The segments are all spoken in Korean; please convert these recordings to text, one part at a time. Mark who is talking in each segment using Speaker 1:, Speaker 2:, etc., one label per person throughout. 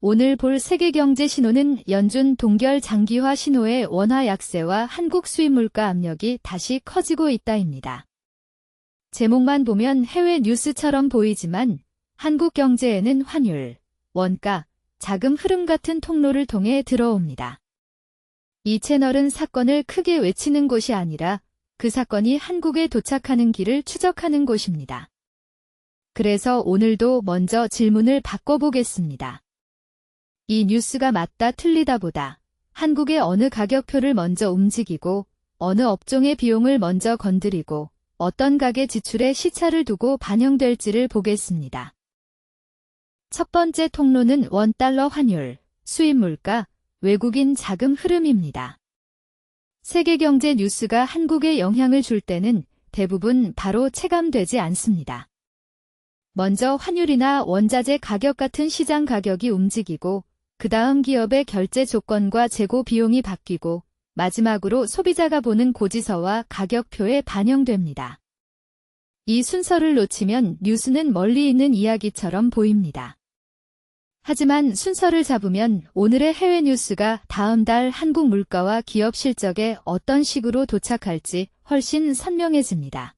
Speaker 1: 오늘 볼 세계경제 신호는 연준 동결 장기화 신호의 원화 약세와 한국 수입 물가 압력이 다시 커지고 있다입니다. 제목만 보면 해외 뉴스처럼 보이지만 한국 경제에는 환율, 원가, 자금 흐름 같은 통로를 통해 들어옵니다. 이 채널은 사건을 크게 외치는 곳이 아니라 그 사건이 한국에 도착하는 길을 추적하는 곳입니다. 그래서 오늘도 먼저 질문을 바꿔보겠습니다. 이 뉴스가 맞다 틀리다 보다 한국의 어느 가격표를 먼저 움직이고 어느 업종의 비용을 먼저 건드리고 어떤 가계 지출에 시차를 두고 반영될지를 보겠습니다. 첫 번째 통로는 원달러 환율, 수입 물가, 외국인 자금 흐름입니다. 세계 경제 뉴스가 한국에 영향을 줄 때는 대부분 바로 체감되지 않습니다. 먼저 환율이나 원자재 가격 같은 시장 가격이 움직이고 그 다음 기업의 결제 조건과 재고 비용이 바뀌고 마지막으로 소비자가 보는 고지서와 가격표에 반영됩니다. 이 순서를 놓치면 뉴스는 멀리 있는 이야기처럼 보입니다. 하지만 순서를 잡으면 오늘의 해외 뉴스가 다음 달 한국 물가와 기업 실적에 어떤 식으로 도착할지 훨씬 선명해집니다.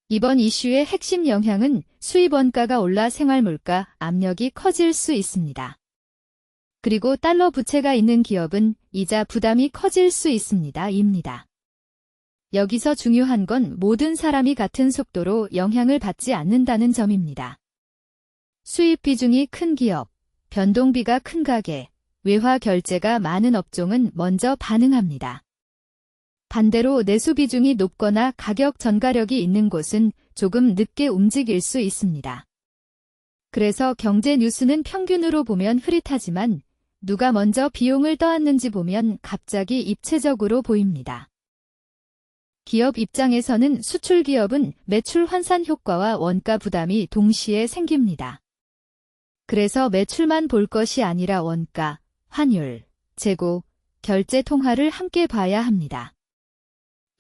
Speaker 1: 이번 이슈의 핵심 영향은 수입 원가가 올라 생활물가 압력이 커질 수 있습니다. 그리고 달러 부채가 있는 기업은 이자 부담이 커질 수 있습니다. 입니다. 여기서 중요한 건 모든 사람이 같은 속도로 영향을 받지 않는다는 점입니다. 수입 비중이 큰 기업, 변동비가 큰 가계, 외화 결제가 많은 업종은 먼저 반응합니다. 반대로 내수 비중이 높거나 가격 전가력이 있는 곳은 조금 늦게 움직일 수 있습니다. 그래서 경제 뉴스는 평균으로 보면 흐릿하지만 누가 먼저 비용을 떠안는지 보면 갑자기 입체적으로 보입니다. 기업 입장에서는 수출 기업은 매출 환산 효과와 원가 부담이 동시에 생깁니다. 그래서 매출만 볼 것이 아니라 원가, 환율, 재고, 결제 통화를 함께 봐야 합니다.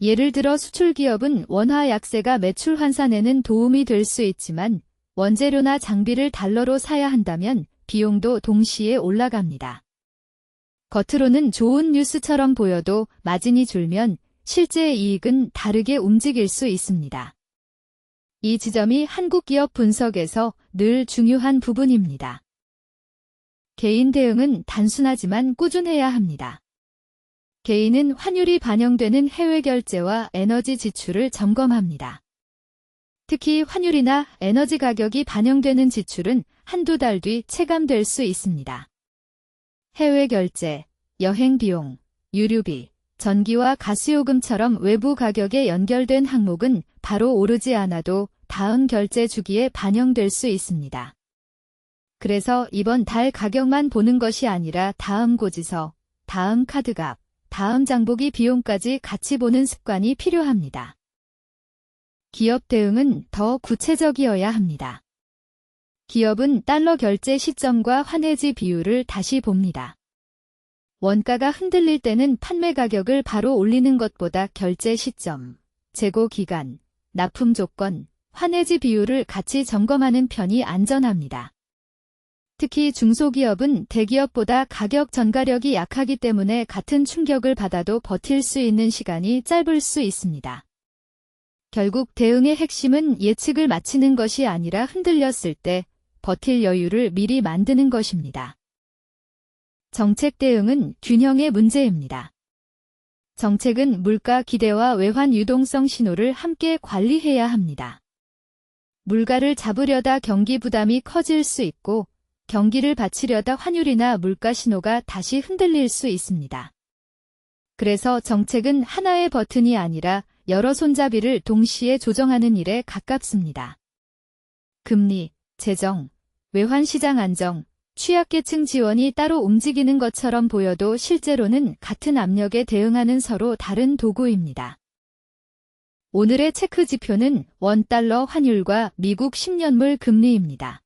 Speaker 1: 예를 들어 수출 기업은 원화 약세가 매출 환산에는 도움이 될 수 있지만 원재료나 장비를 달러로 사야 한다면 비용도 동시에 올라갑니다. 겉으로는 좋은 뉴스처럼 보여도 마진이 줄면 실제 이익은 다르게 움직일 수 있습니다. 이 지점이 한국 기업 분석에서 늘 중요한 부분입니다. 개인 대응은 단순하지만 꾸준해야 합니다. 개인은 환율이 반영되는 해외 결제와 에너지 지출을 점검합니다. 특히 환율이나 에너지 가격이 반영되는 지출은 한두 달 뒤 체감될 수 있습니다. 해외 결제, 여행 비용, 유류비, 전기와 가스요금처럼 외부 가격에 연결된 항목은 바로 오르지 않아도 다음 결제 주기에 반영될 수 있습니다. 그래서 이번 달 가격만 보는 것이 아니라 다음 고지서, 다음 카드값, 다음 장보기 비용까지 같이 보는 습관이 필요합니다. 기업 대응은 더 구체적이어야 합니다. 기업은 달러 결제 시점과 환해지 비율을 다시 봅니다. 원가가 흔들릴 때는 판매 가격을 바로 올리는 것보다 결제 시점, 재고 기간, 납품 조건, 환해지 비율을 같이 점검하는 편이 안전합니다. 특히 중소기업은 대기업보다 가격 전가력이 약하기 때문에 같은 충격을 받아도 버틸 수 있는 시간이 짧을 수 있습니다. 결국 대응의 핵심은 예측을 맞추는 것이 아니라 흔들렸을 때 버틸 여유를 미리 만드는 것입니다. 정책 대응은 균형의 문제입니다. 정책은 물가 기대와 외환 유동성 신호를 함께 관리해야 합니다. 물가를 잡으려다 경기 부담이 커질 수 있고 경기를 받치려다 환율이나 물가 신호가 다시 흔들릴 수 있습니다. 그래서 정책은 하나의 버튼이 아니라 여러 손잡이를 동시에 조정하는 일에 가깝습니다. 금리, 재정, 외환시장 안정, 취약계층 지원이 따로 움직이는 것처럼 보여도 실제로는 같은 압력에 대응하는 서로 다른 도구입니다. 오늘의 체크 지표는 원달러 환율과 미국 10년물 금리입니다.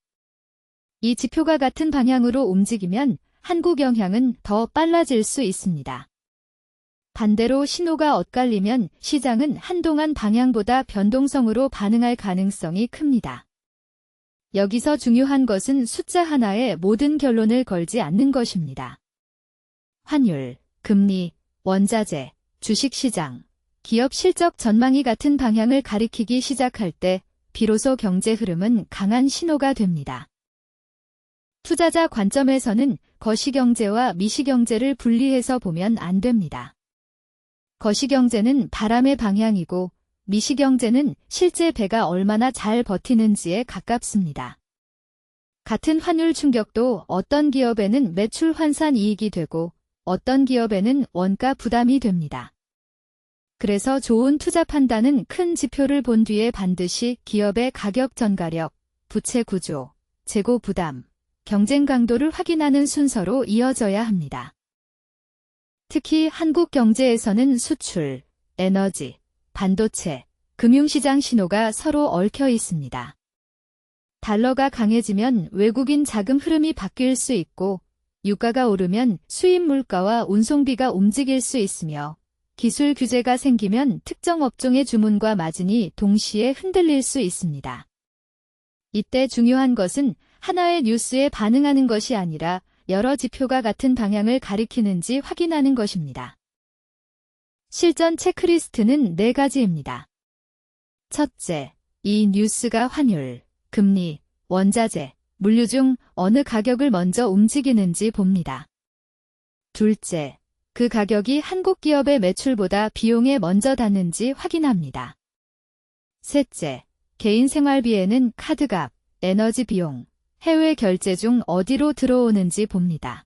Speaker 1: 이 지표가 같은 방향으로 움직이면 한국 영향은 더 빨라질 수 있습니다. 반대로 신호가 엇갈리면 시장은 한동안 방향보다 변동성으로 반응할 가능성이 큽니다. 여기서 중요한 것은 숫자 하나에 모든 결론을 걸지 않는 것입니다. 환율, 금리, 원자재, 주식시장, 기업 실적 전망이 같은 방향을 가리키기 시작할 때 비로소 경제 흐름은 강한 신호가 됩니다. 투자자 관점에서는 거시경제와 미시경제를 분리해서 보면 안 됩니다. 거시경제는 바람의 방향이고 미시경제는 실제 배가 얼마나 잘 버티는지에 가깝습니다. 같은 환율 충격도 어떤 기업에는 매출 환산 이익이 되고 어떤 기업에는 원가 부담이 됩니다. 그래서 좋은 투자 판단은 큰 지표를 본 뒤에 반드시 기업의 가격 전가력, 부채 구조, 재고 부담, 경쟁 강도를 확인하는 순서로 이어져야 합니다. 특히 한국 경제에서는 수출, 에너지, 반도체, 금융시장 신호가 서로 얽혀 있습니다. 달러가 강해지면 외국인 자금 흐름이 바뀔 수 있고 유가가 오르면 수입 물가와 운송비가 움직일 수 있으며 기술 규제가 생기면 특정 업종의 주문과 마진이 동시에 흔들릴 수 있습니다. 이때 중요한 것은 하나의 뉴스에 반응하는 것이 아니라 여러 지표가 같은 방향을 가리키는지 확인하는 것입니다. 실전 체크리스트는 4가지입니다. 첫째, 이 뉴스가 환율, 금리, 원자재, 물류 중 어느 가격을 먼저 움직이는지 봅니다. 둘째, 그 가격이 한국 기업의 매출보다 비용에 먼저 닿는지 확인합니다. 셋째, 개인 생활비에는 카드값, 에너지 비용, 해외 결제 중 어디로 들어오는지 봅니다.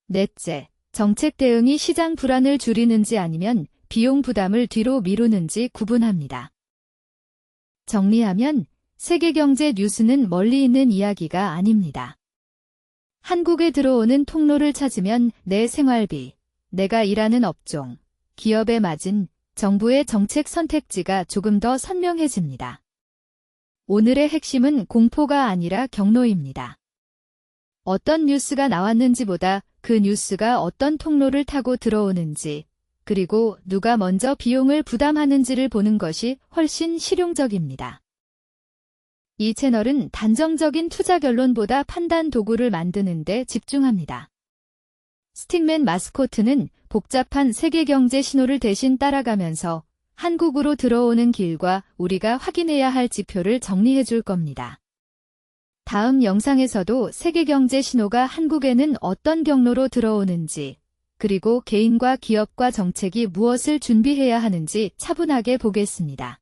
Speaker 1: 넷째, 정책 대응이 시장 불안을 줄이는지 아니면 비용 부담을 뒤로 미루는지 구분합니다. 정리하면 세계 경제 뉴스는 멀리 있는 이야기가 아닙니다. 한국에 들어오는 통로를 찾으면 내 생활비, 내가 일하는 업종, 기업의 마진, 정부의 정책 선택지가 조금 더 선명해집니다. 오늘의 핵심은 공포가 아니라 경로입니다. 어떤 뉴스가 나왔는지보다 그 뉴스가 어떤 통로를 타고 들어오는지, 그리고 누가 먼저 비용을 부담하는지를 보는 것이 훨씬 실용적입니다. 이 채널은 단정적인 투자 결론보다 판단 도구를 만드는 데 집중합니다. 스틱맨 마스코트는 복잡한 세계 경제 신호를 대신 따라가면서 한국으로 들어오는 길과 우리가 확인해야 할 지표를 정리해 줄 겁니다. 다음 영상에서도 세계 경제 신호가 한국에는 어떤 경로로 들어오는지, 그리고 개인과 기업과 정책이 무엇을 준비해야 하는지 차분하게 보겠습니다.